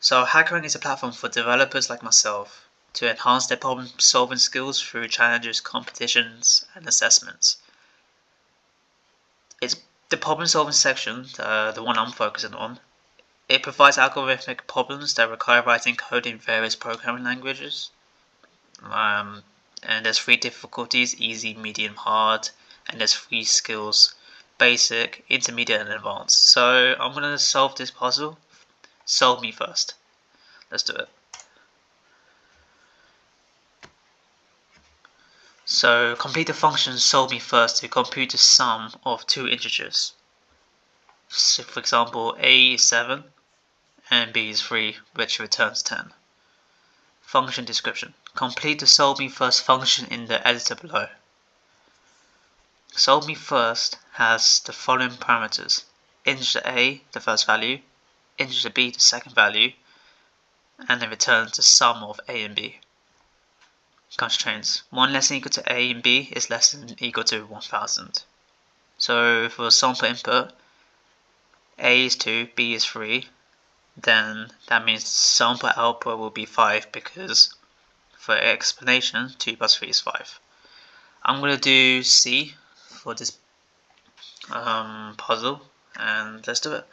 So Hackerrank is a platform for developers like myself to enhance their problem-solving skills through challenges, competitions, and assessments. It's the problem-solving section, the one I'm focusing on. It provides algorithmic problems that require writing code in various programming languages. And there's 3 difficulties: easy, medium, hard, and there's 3 skills: basic, intermediate, and advanced. So I'm going to solve this puzzle. Solve me first. Let's do it. So complete the function solveMeFirst to compute the sum of 2 integers. So for example, a is 7 and b is 3, which returns 10. Function description. Complete the solveMeFirst function in the editor below. solveMeFirst has the following parameters: integer a, the first value, integer b, the second value, and then returns the sum of a and b. Constraints: 1 less than equal to a and b is less than equal to 1000. So for sample input, a is 2, b is 3, then that means sample output will be 5 because for explanation 2 plus 3 is 5. I'm going to do C for this puzzle, and let's do it.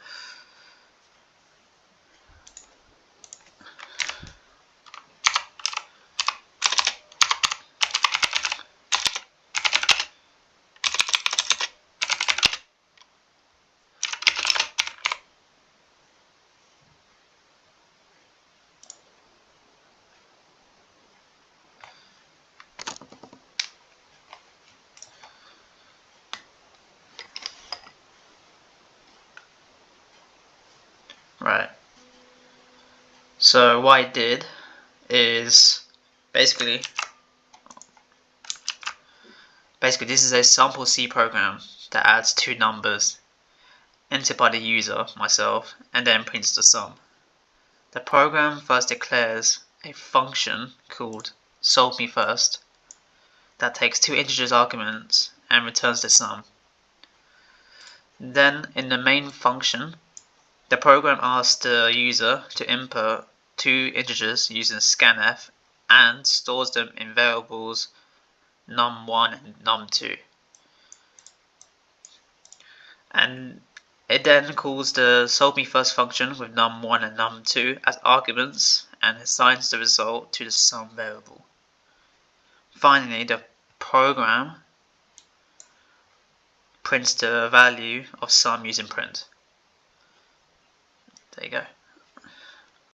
Right. So what I did is basically this is a sample C program that adds 2 numbers entered by the user, myself, and then prints the sum. The program first declares a function called solveMeFirst that takes 2 integers arguments and returns the sum. Then in the main function, the program asks the user to input 2 integers using scanf and stores them in variables num1 and num2. And it then calls the solveMeFirst function with num1 and num2 as arguments and assigns the result to the sum variable. Finally, the program prints the value of sum using print. There you go.